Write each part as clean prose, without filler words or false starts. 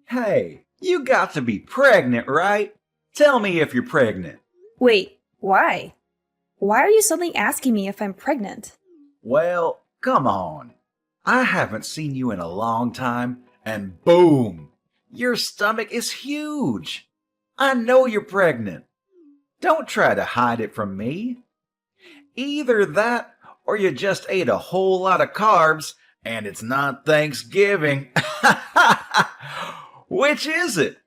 Hey, you got to be pregnant, right? Tell me if you're pregnant. Wait, why? Why are you suddenly asking me if I'm pregnant? Well, come on. I haven't seen you in a long time, and boom! Your stomach is huge. I know you're pregnant. Don't try to hide it from me. Either that, or you just ate a whole lot of carbs, and it's not Thanksgiving. Which is it?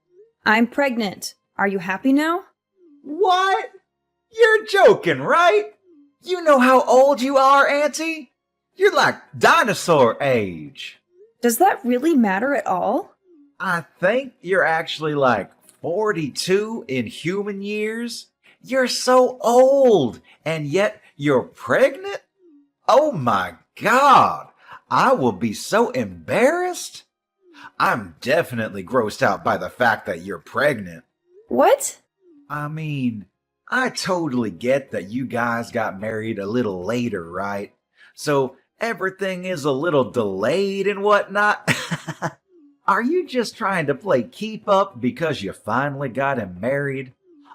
I'm pregnant. Are you happy now? What? You're joking, right? You know how old you are, Auntie? You're like dinosaur age. Does that really matter at all? I think you're actually like 42 in human years. You're so old, and yet you're pregnant? Oh my God! I will be so embarrassed. I'm definitely grossed out by the fact that you're pregnant. What? I mean, I totally get that you guys got married a little later, right? So everything is a little delayed and whatnot. Are you just trying to play keep up because you finally got him married?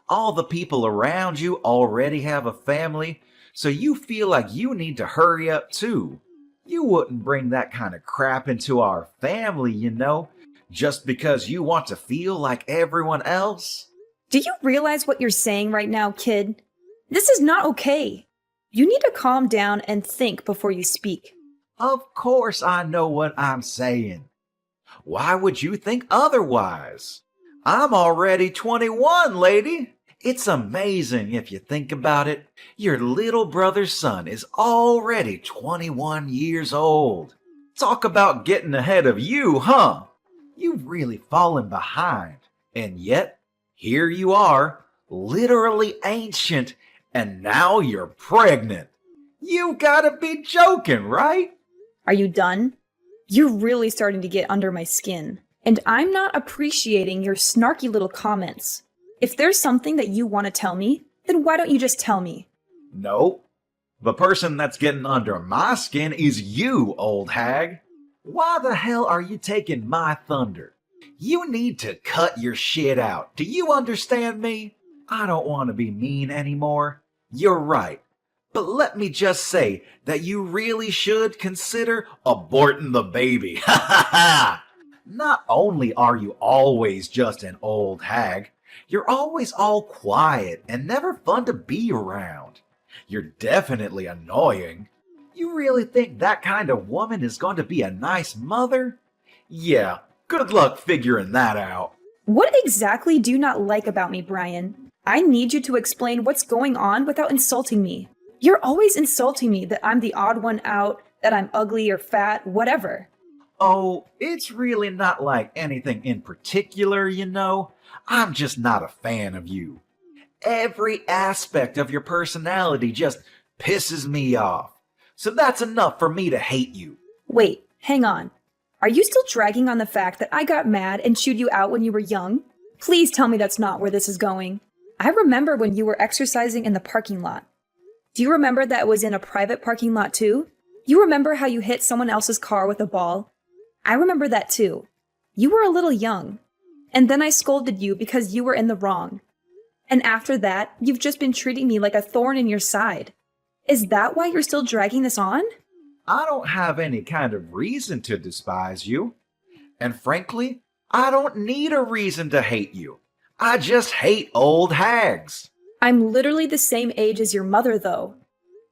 All the people around you already have a family, so you feel like you need to hurry up too. You wouldn't bring that kind of crap into our family, just because you want to feel like everyone else. Do you realize what you're saying right now, kid? This is not okay. You need to calm down and think before you speak. Of course I know what I'm saying. Why would you think otherwise? I'm already 21, lady. It's amazing if you think about it. Your little brother's son is already 21 years old. Talk about getting ahead of you, huh? You've really fallen behind. And yet, here you are, literally ancient, and now you're pregnant. You gotta be joking, right? Are you done? You're really starting to get under my skin, and I'm not appreciating your snarky little comments. If there's something that you want to tell me, then why don't you just tell me? Nope. The person that's getting under my skin is you, old hag. Why the hell are you taking my thunder? You need to cut your shit out. Do you understand me? I don't want to be mean anymore. You're right. But let me just say that you really should consider aborting the baby. Ha ha ha! Not only are you always just an old hag, you're always all quiet and never fun to be around. You're definitely annoying. You really think that kind of woman is going to be a nice mother? Yeah, good luck figuring that out. What exactly do you not like about me, Brian? I need you to explain what's going on without insulting me. You're always insulting me that I'm the odd one out, that I'm ugly or fat, whatever. Oh, it's really not like anything in particular. I'm just not a fan of you. Every aspect of your personality just pisses me off. So that's enough for me to hate you. Wait, hang on. Are you still dragging on the fact that I got mad and chewed you out when you were young? Please tell me that's not where this is going. I remember when you were exercising in the parking lot. Do you remember that it was in a private parking lot too? You remember how you hit someone else's car with a ball? I remember that too. You were a little young. And then I scolded you because you were in the wrong. And after that, you've just been treating me like a thorn in your side. Is that why you're still dragging this on? I don't have any kind of reason to despise you. And frankly, I don't need a reason to hate you. I just hate old hags. I'm literally the same age as your mother, though.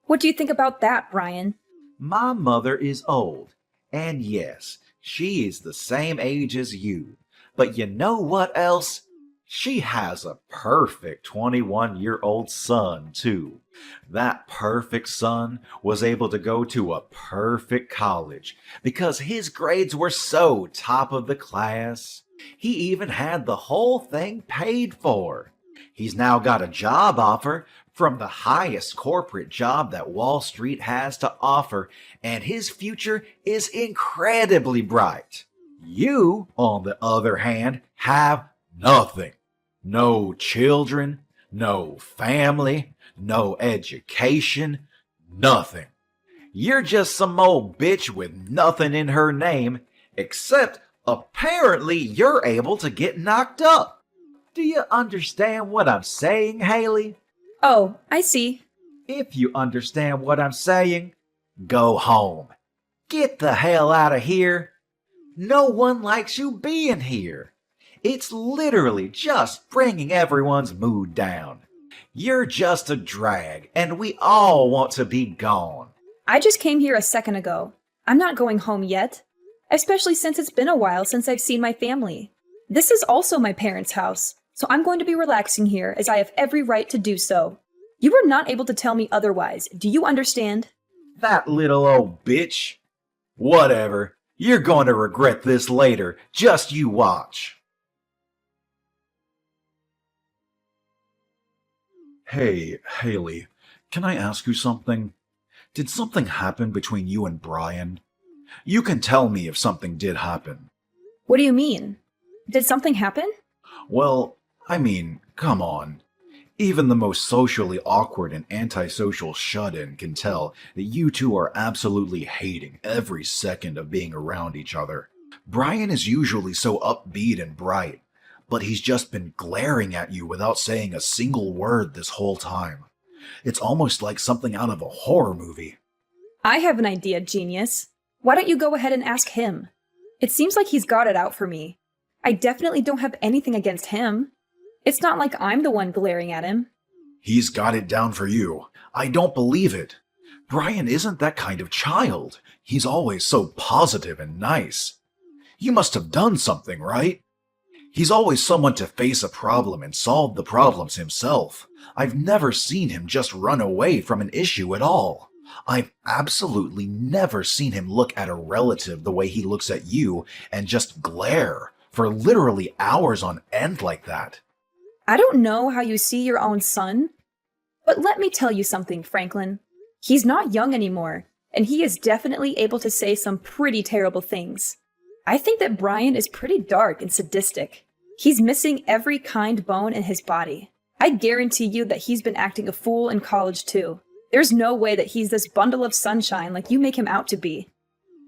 What do you think about that, Brian? My mother is old, and yes, she is the same age as you. But you know what else? She has a perfect 21-year-old son, too. That perfect son was able to go to a perfect college because his grades were so top of the class. He even had the whole thing paid for. He's now got a job offer from the highest corporate job that Wall Street has to offer, and his future is incredibly bright. You, on the other hand, have nothing. No children, no family, no education, nothing. You're just some old bitch with nothing in her name except Apparently, you're able to get knocked up. Do you understand what I'm saying, Haley? Oh, I see. If you understand what I'm saying, go home. Get the hell out of here. No one likes you being here. It's literally just bringing everyone's mood down. You're just a drag, and we all want to be gone. I just came here a second ago. I'm not going home yet, especially since it's been a while since I've seen my family. This is also my parents' house, so I'm going to be relaxing here as I have every right to do so. You were not able to tell me otherwise. Do you understand? That little old bitch. Whatever. You're going to regret this later. Just you watch. Hey, Haley, can I ask you something? Did something happen between you and Brian? You can tell me if something did happen. What do you mean? Did something happen? Well, I mean, come on. Even the most socially awkward and antisocial shut-in can tell that you two are absolutely hating every second of being around each other. Brian is usually so upbeat and bright, but he's just been glaring at you without saying a single word this whole time. It's almost like something out of a horror movie. I have an idea, genius. Why don't you go ahead and ask him? It seems like he's got it out for me. I definitely don't have anything against him. It's not like I'm the one glaring at him. He's got it down for you. I don't believe it. Brian isn't that kind of child. He's always so positive and nice. You must have done something, right? He's always someone to face a problem and solve the problems himself. I've never seen him just run away from an issue at all. I've absolutely never seen him look at a relative the way he looks at you and just glare for literally hours on end like that. I don't know how you see your own son, but let me tell you something, Franklin. He's not young anymore, and he is definitely able to say some pretty terrible things. I think that Brian is pretty dark and sadistic. He's missing every kind bone in his body. I guarantee you that he's been acting a fool in college too. There's no way that he's this bundle of sunshine like you make him out to be.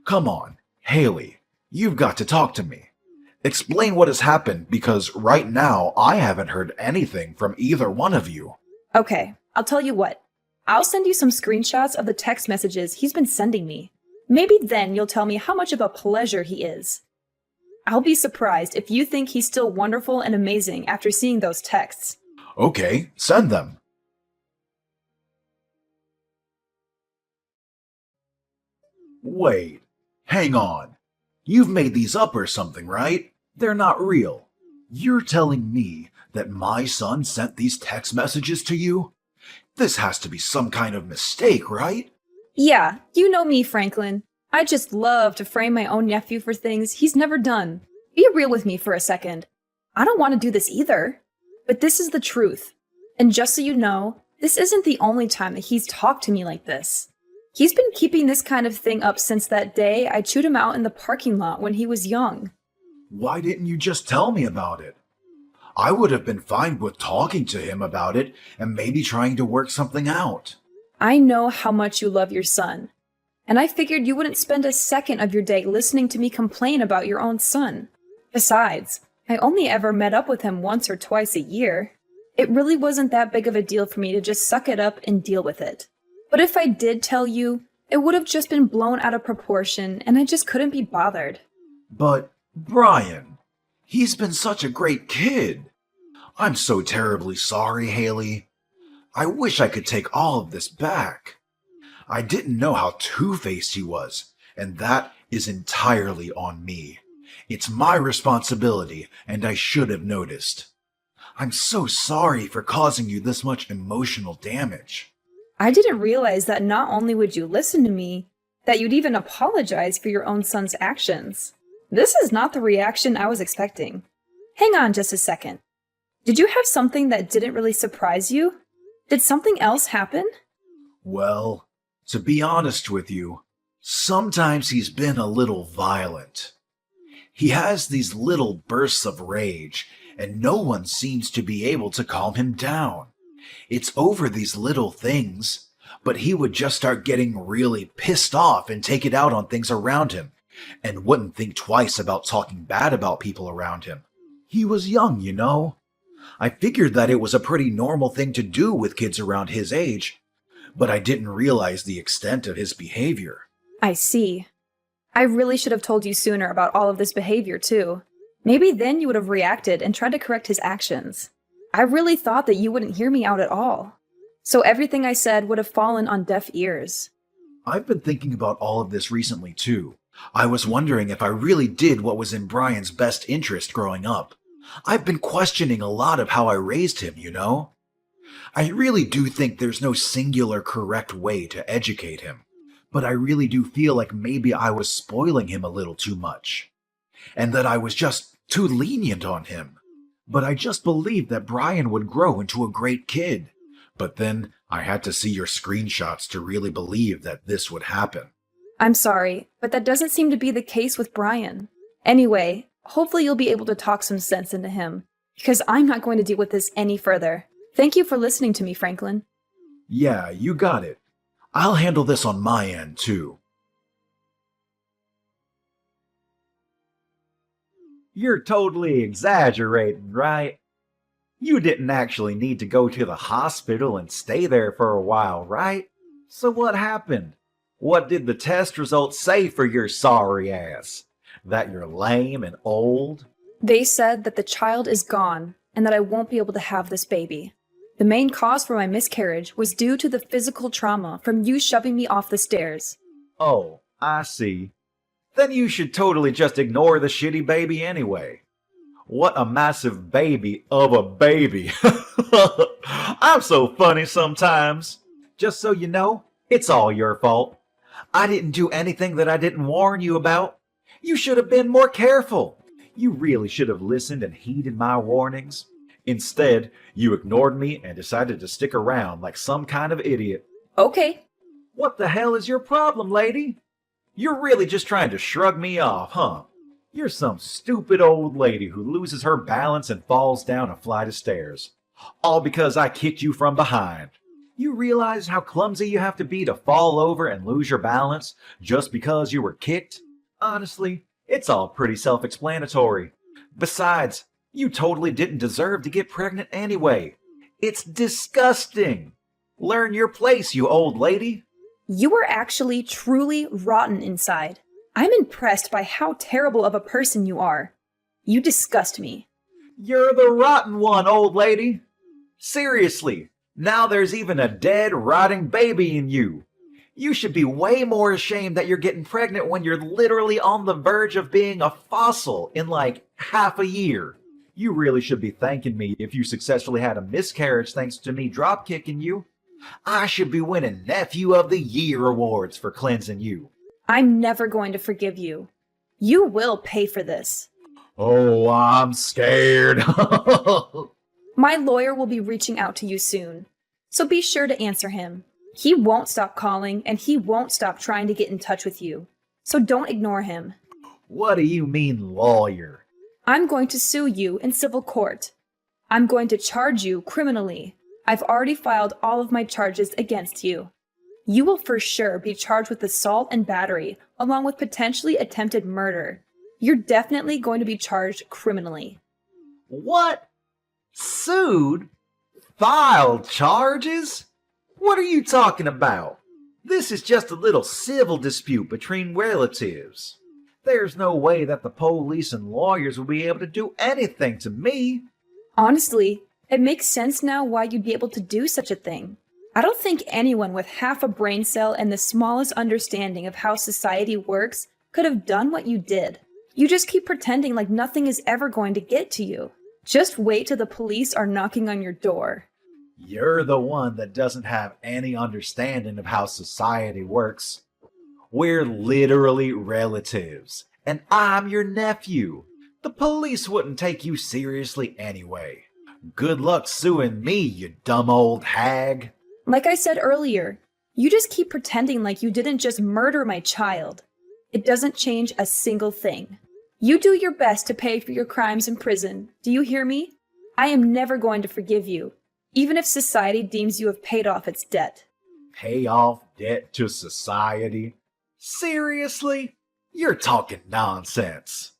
Come on, Haley, you've got to talk to me. Explain what has happened, because right now I haven't heard anything from either one of you. Okay, I'll tell you what. I'll send you some screenshots of the text messages he's been sending me. Maybe then you'll tell me how much of a pleasure he is. I'll be surprised if you think he's still wonderful and amazing after seeing those texts. Okay, send them. Wait, hang on. You've made these up or something, right? They're not real. You're telling me that my son sent these text messages to you? This has to be some kind of mistake, right? Yeah, you know me, Franklin. I just love to frame my own nephew for things he's never done. Be real with me for a second. I don't want to do this either. But this is the truth. And just so you know, this isn't the only time that he's talked to me like this. He's been keeping this kind of thing up since that day I chewed him out in the parking lot when he was young. Why didn't you just tell me about it? I would have been fine with talking to him about it and maybe trying to work something out. I know how much you love your son, and I figured you wouldn't spend a second of your day listening to me complain about your own son. Besides, I only ever met up with him once or twice a year. It really wasn't that big of a deal for me to just suck it up and deal with it. But if I did tell you, it would have just been blown out of proportion, and I just couldn't be bothered. But, Brian, he's been such a great kid. I'm so terribly sorry, Haley. I wish I could take all of this back. I didn't know how two-faced he was, and that is entirely on me. It's my responsibility, and I should have noticed. I'm so sorry for causing you this much emotional damage. I didn't realize that not only would you listen to me, that you'd even apologize for your own son's actions. This is not the reaction I was expecting. Hang on just a second. Did you have something that didn't really surprise you? Did something else happen? Well, to be honest with you, sometimes he's been a little violent. He has these little bursts of rage, and no one seems to be able to calm him down. It's over these little things, but he would just start getting really pissed off and take it out on things around him. and wouldn't think twice about talking bad about people around him. He was young, you know. I figured that it was a pretty normal thing to do with kids around his age, but I didn't realize the extent of his behavior. I see. I really should have told you sooner about all of this behavior, too. Maybe then you would have reacted and tried to correct his actions. I really thought that you wouldn't hear me out at all. So everything I said would have fallen on deaf ears. I've been thinking about all of this recently, too. I was wondering if I really did what was in Brian's best interest growing up. I've been questioning a lot of how I raised him, you know? I really do think there's no singular correct way to educate him, but I really do feel like maybe I was spoiling him a little too much, and that I was just too lenient on him. But I just believed that Brian would grow into a great kid. But then I had to see your screenshots to really believe that this would happen. I'm sorry, but that doesn't seem to be the case with Brian. Anyway, hopefully you'll be able to talk some sense into him, because I'm not going to deal with this any further. Thank you for listening to me, Franklin. Yeah, you got it. I'll handle this on my end, too. You're totally exaggerating, right? You didn't actually need to go to the hospital and stay there for a while, right? So what happened? What did the test results say for your sorry ass? That you're lame and old? They said that the child is gone and that I won't be able to have this baby. The main cause for my miscarriage was due to the physical trauma from you shoving me off the stairs. Oh, I see. Then you should totally just ignore the shitty baby anyway. What a massive baby of a baby. I'm so funny sometimes. Just so you know, it's all your fault. I didn't do anything that I didn't warn you about. You should have been more careful. You really should have listened and heeded my warnings. Instead, you ignored me and decided to stick around like some kind of idiot. Okay. What the hell is your problem, lady? You're really just trying to shrug me off, huh? You're some stupid old lady who loses her balance and falls down a flight of stairs. All because I kicked you from behind. You realize how clumsy you have to be to fall over and lose your balance just because you were kicked? Honestly, it's all pretty self-explanatory. Besides, you totally didn't deserve to get pregnant anyway. It's disgusting. Learn your place, you old lady. You are actually truly rotten inside. I'm impressed by how terrible of a person you are. You disgust me. You're the rotten one, old lady. Seriously, now there's even a dead, rotting baby in you. You should be way more ashamed that you're getting pregnant when you're literally on the verge of being a fossil in like half a year. You really should be thanking me if you successfully had a miscarriage thanks to me drop kicking you. I should be winning Nephew of the Year awards for cleansing you. I'm never going to forgive you. You will pay for this. Oh, I'm scared. My lawyer will be reaching out to you soon, so be sure to answer him. He won't stop calling, and he won't stop trying to get in touch with you, so don't ignore him. What do you mean, lawyer? I'm going to sue you in civil court. I'm going to charge you criminally. I've already filed all of my charges against you. You will for sure be charged with assault and battery, along with potentially attempted murder. You're definitely going to be charged criminally. What? Sued? Filed charges? What are you talking about? This is just a little civil dispute between relatives. There's no way that the police and lawyers will be able to do anything to me. Honestly, it makes sense now why you'd be able to do such a thing. I don't think anyone with half a brain cell and the smallest understanding of how society works could have done what you did. You just keep pretending like nothing is ever going to get to you. Just wait till the police are knocking on your door. You're the one that doesn't have any understanding of how society works. We're literally relatives, and I'm your nephew. The police wouldn't take you seriously anyway. Good luck suing me, you dumb old hag. Like I said earlier, you just keep pretending like you didn't just murder my child. It doesn't change a single thing. You do your best to pay for your crimes in prison. Do you hear me? I am never going to forgive you, even if society deems you have paid off its debt. Pay off debt to society? Seriously? You're talking nonsense.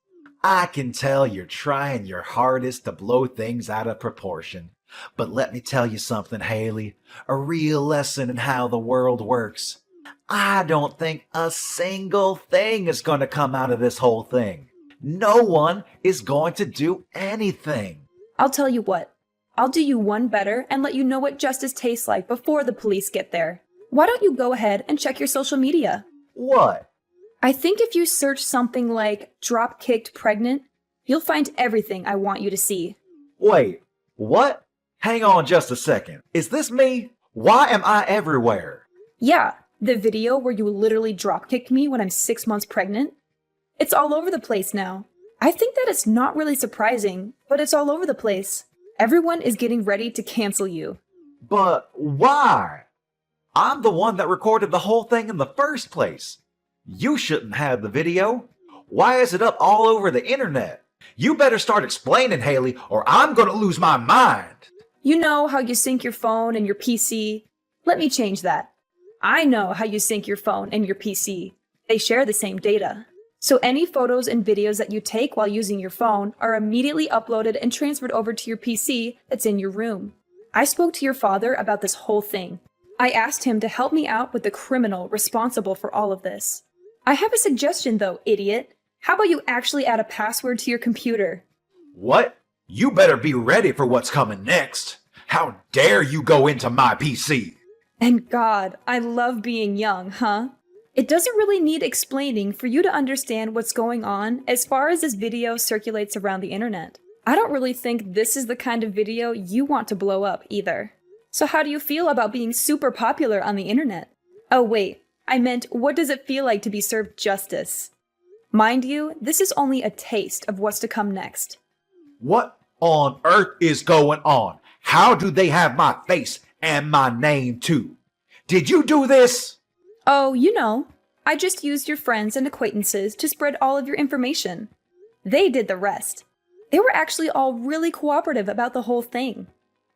I can tell you're trying your hardest to blow things out of proportion. But let me tell you something, Haley. A real lesson in how the world works. I don't think a single thing is going to come out of this whole thing. No one is going to do anything. I'll tell you what. I'll do you one better and let you know what justice tastes like before the police get there. Why don't you go ahead and check your social media? What? I think if you search something like drop-kicked pregnant, you'll find everything I want you to see. Wait, what? Hang on just a second. Is this me? Why am I everywhere? Yeah, the video where you literally drop-kicked me when I'm 6 months pregnant. It's all over the place now. I think that it's not really surprising, but it's all over the place. Everyone is getting ready to cancel you. But why? I'm the one that recorded the whole thing in the first place. You shouldn't have the video. Why is it up all over the internet? You better start explaining, Haley, or I'm gonna lose my mind. You know how you sync your phone and your PC? Let me change that. I know how you sync your phone and your PC. They share the same data. So any photos and videos that you take while using your phone are immediately uploaded and transferred over to your PC that's in your room. I spoke to your father about this whole thing. I asked him to help me out with the criminal responsible for all of this. I have a suggestion though, idiot. How about you actually add a password to your computer? What? You better be ready for what's coming next. How dare you go into my PC? And God, I love being young, huh? It doesn't really need explaining for you to understand what's going on as far as this video circulates around the internet. I don't really think this is the kind of video you want to blow up either. So how do you feel about being super popular on the internet? Oh wait, I meant what does it feel like to be served justice? Mind you, this is only a taste of what's to come next. What on earth is going on? How do they have my face and my name too? Did you do this? Oh, you know, I just used your friends and acquaintances to spread all of your information. They did the rest. They were actually all really cooperative about the whole thing.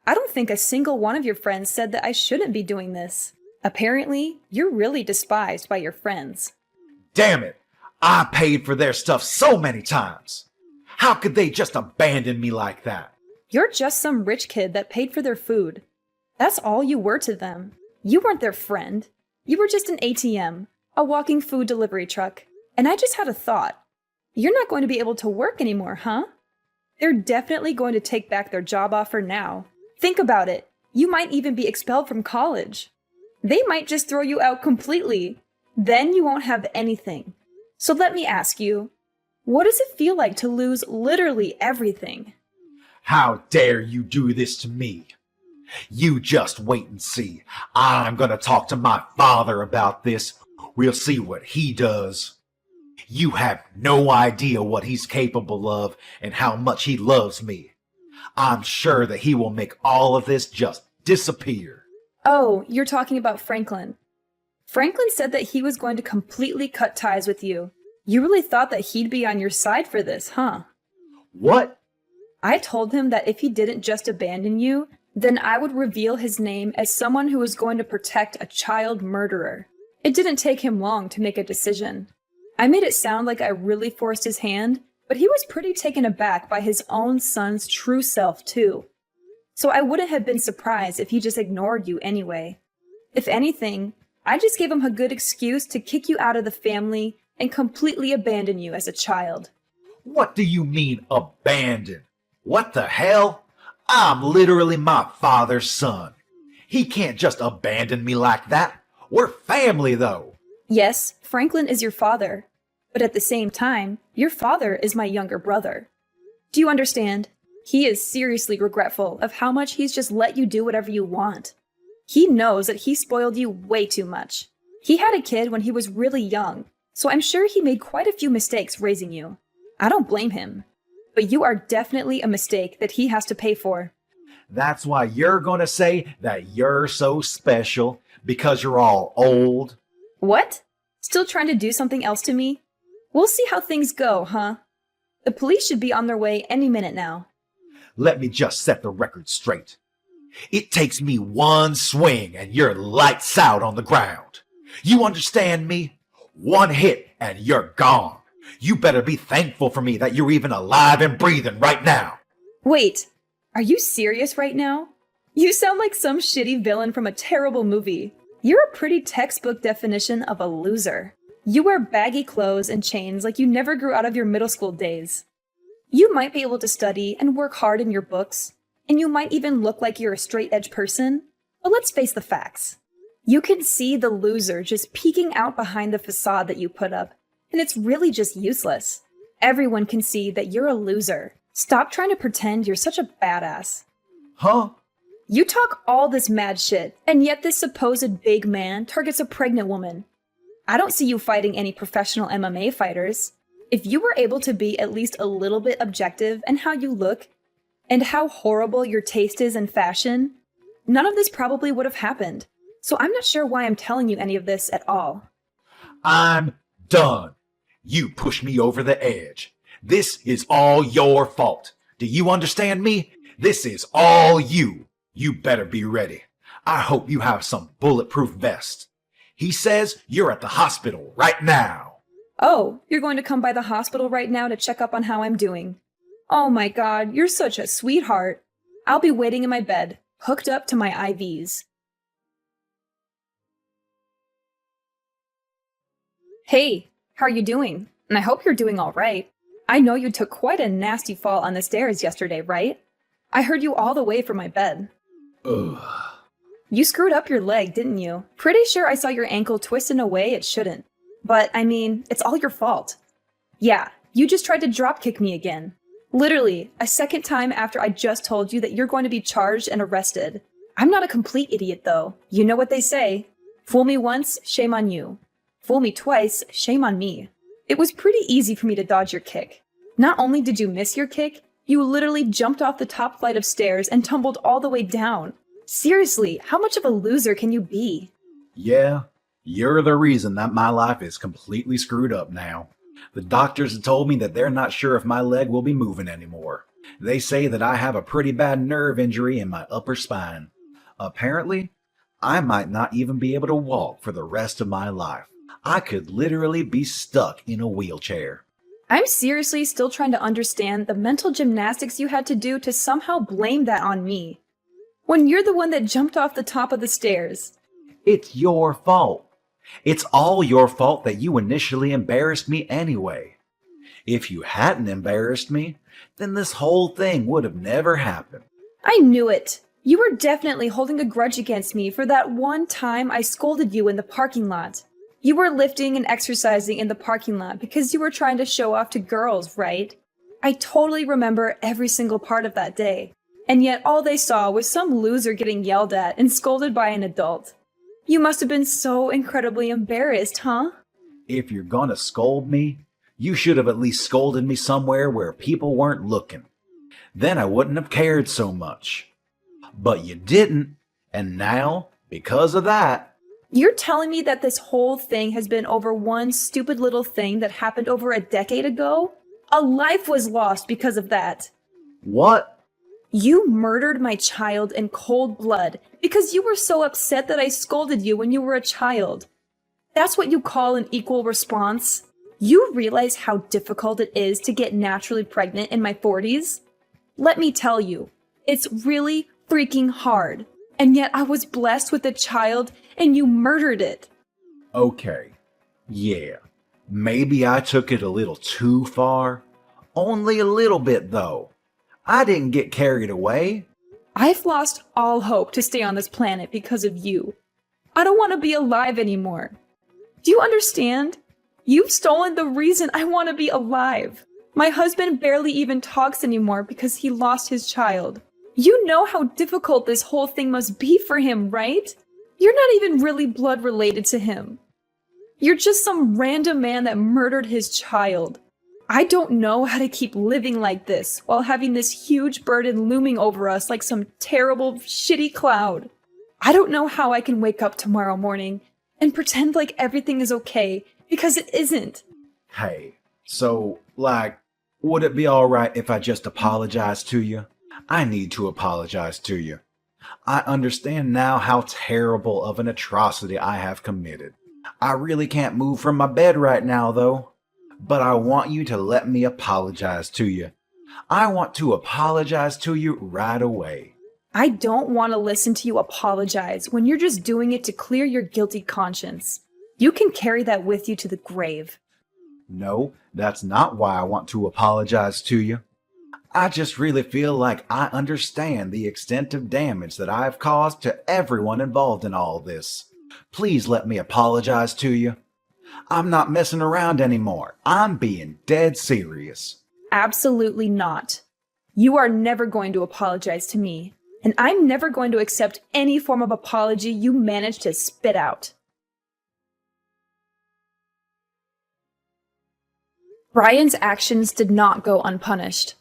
I don't think a single one of your friends said that I shouldn't be doing this. Apparently, you're really despised by your friends. Damn it! I paid for their stuff so many times. How could they just abandon me like that? You're just some rich kid that paid for their food. That's all you were to them. You weren't their friend. You were just an ATM, a walking food delivery truck. And I just had a thought. You're not going to be able to work anymore, huh? They're definitely going to take back their job offer now. Think about it. You might even be expelled from college. They might just throw you out completely. Then you won't have anything. So let me ask you, what does it feel like to lose literally everything? How dare you do this to me? You just wait and see. I'm gonna talk to my father about this. We'll see what he does. You have no idea what he's capable of and how much he loves me. I'm sure that he will make all of this just disappear. Oh, you're talking about Franklin. Franklin said that he was going to completely cut ties with you. You really thought that he'd be on your side for this, huh? What? I told him that if he didn't just abandon you, then I would reveal his name as someone who was going to protect a child murderer. It didn't take him long to make a decision. I made it sound like I really forced his hand, but he was pretty taken aback by his own son's true self, too. So I wouldn't have been surprised if he just ignored you anyway. If anything, I just gave him a good excuse to kick you out of the family and completely abandon you as a child. What do you mean, abandon? What the hell? I'm literally my father's son. He can't just abandon me like that. We're family, though. Yes, Franklin is your father. But at the same time, your father is my younger brother. Do you understand? He is seriously regretful of how much he's just let you do whatever you want. He knows that he spoiled you way too much. He had a kid when he was really young, so I'm sure he made quite a few mistakes raising you. I don't blame him. But you are definitely a mistake that he has to pay for. That's why you're gonna say that you're so special, because you're all old. What? Still trying to do something else to me? We'll see how things go, huh? The police should be on their way any minute now. Let me just set the record straight. It takes me one swing and you're lights out on the ground. You understand me? One hit and you're gone. You better be thankful for me that you're even alive and breathing right now. Wait, are you serious right now? You sound like some shitty villain from a terrible movie. You're a pretty textbook definition of a loser. You wear baggy clothes and chains like you never grew out of your middle school days. You might be able to study and work hard in your books, and you might even look like you're a straight-edge person, but let's face the facts. You can see the loser just peeking out behind the facade that you put up, and it's really just useless. Everyone can see that you're a loser. Stop trying to pretend you're such a badass. Huh? You talk all this mad shit, and yet this supposed big man targets a pregnant woman. I don't see you fighting any professional MMA fighters. If you were able to be at least a little bit objective in how you look, and how horrible your taste is in fashion, none of this probably would have happened. So I'm not sure why I'm telling you any of this at all. I'm done. You pushed me over the edge. This is all your fault. Do you understand me? This is all you. You better be ready. I hope you have some bulletproof vest. He says you're at the hospital right now. Oh, you're going to come by the hospital right now to check up on how I'm doing. Oh my god, you're such a sweetheart. I'll be waiting in my bed, hooked up to my IVs. Hey, how are you doing? And I hope you're doing all right. I know you took quite a nasty fall on the stairs yesterday, right? I heard you all the way from my bed. Ugh. You screwed up your leg, didn't you? Pretty sure I saw your ankle twist in a way it shouldn't. But, I mean, it's all your fault. Yeah, you just tried to dropkick me again. Literally, a second time after I just told you that you're going to be charged and arrested. I'm not a complete idiot, though. You know what they say. Fool me once, shame on you. Fool me twice, shame on me. It was pretty easy for me to dodge your kick. Not only did you miss your kick, you literally jumped off the top flight of stairs and tumbled all the way down. Seriously, how much of a loser can you be? Yeah, you're the reason that my life is completely screwed up now. The doctors have told me that they're not sure if my leg will be moving anymore. They say that I have a pretty bad nerve injury in my upper spine. Apparently, I might not even be able to walk for the rest of my life. I could literally be stuck in a wheelchair. I'm seriously still trying to understand the mental gymnastics you had to do to somehow blame that on me. When you're the one that jumped off the top of the stairs. It's your fault. It's all your fault that you initially embarrassed me anyway. If you hadn't embarrassed me, then this whole thing would have never happened. I knew it. You were definitely holding a grudge against me for that one time I scolded you in the parking lot. You were lifting and exercising in the parking lot because you were trying to show off to girls, right? I totally remember every single part of that day. And yet all they saw was some loser getting yelled at and scolded by an adult. You must have been so incredibly embarrassed, huh? If you're gonna scold me, you should have at least scolded me somewhere where people weren't looking. Then I wouldn't have cared so much. But you didn't, and now, because of that... You're telling me that this whole thing has been over one stupid little thing that happened over a decade ago? A life was lost because of that. What? You murdered my child in cold blood because you were so upset that I scolded you when you were a child. That's what you call an equal response? You realize how difficult it is to get naturally pregnant in my 40s? Let me tell you, it's really freaking hard. And yet I was blessed with a child and you murdered it. Okay, yeah, maybe I took it a little too far. Only a little bit, though. I didn't get carried away. I've lost all hope to stay on this planet because of you. I don't want to be alive anymore. Do you understand? You've stolen the reason I want to be alive. My husband barely even talks anymore because he lost his child. You know how difficult this whole thing must be for him, right? You're not even really blood related to him. You're just some random man that murdered his child. I don't know how to keep living like this while having this huge burden looming over us like some terrible, shitty cloud. I don't know how I can wake up tomorrow morning and pretend like everything is okay, because it isn't. Hey, so, would it be alright if I just apologize to you? I need to apologize to you. I understand now how terrible of an atrocity I have committed. I really can't move from my bed right now, though. But I want you to let me apologize to you. I want to apologize to you right away. I don't want to listen to you apologize when you're just doing it to clear your guilty conscience. You can carry that with you to the grave. No, that's not why I want to apologize to you. I just really feel like I understand the extent of damage that I've caused to everyone involved in all this. Please let me apologize to you. I'm not messing around anymore. I'm being dead serious. Absolutely not. You are never going to apologize to me, and I'm never going to accept any form of apology you manage to spit out. Brian's actions did not go unpunished.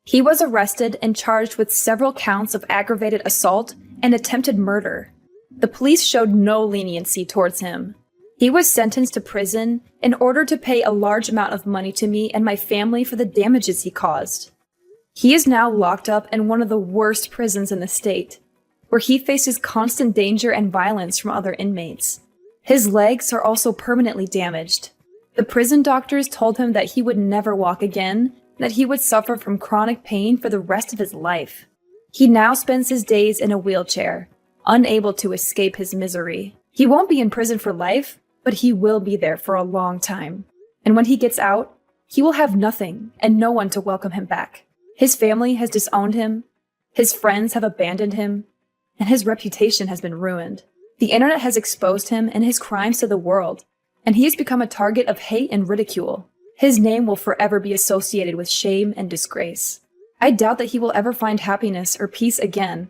He was arrested and charged with several counts of aggravated assault and attempted murder. The police showed no leniency towards him. He was sentenced to prison in order to pay a large amount of money to me and my family for the damages he caused. He is now locked up in one of the worst prisons in the state, where he faces constant danger and violence from other inmates. His legs are also permanently damaged. The prison doctors told him that he would never walk again, and that he would suffer from chronic pain for the rest of his life. He now spends his days in a wheelchair, unable to escape his misery. He won't be in prison for life, but he will be there for a long time. And when he gets out, he will have nothing and no one to welcome him back. His family has disowned him, his friends have abandoned him, and his reputation has been ruined. The internet has exposed him and his crimes to the world, and he has become a target of hate and ridicule. His name will forever be associated with shame and disgrace. I doubt that he will ever find happiness or peace again,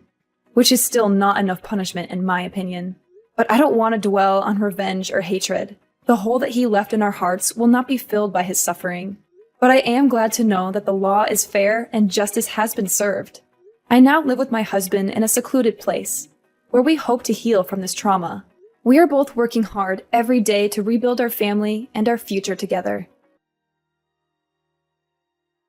which is still not enough punishment in my opinion. But I don't want to dwell on revenge or hatred. The hole that he left in our hearts will not be filled by his suffering. But I am glad to know that the law is fair and justice has been served. I now live with my husband in a secluded place, where we hope to heal from this trauma. We are both working hard every day to rebuild our family and our future together.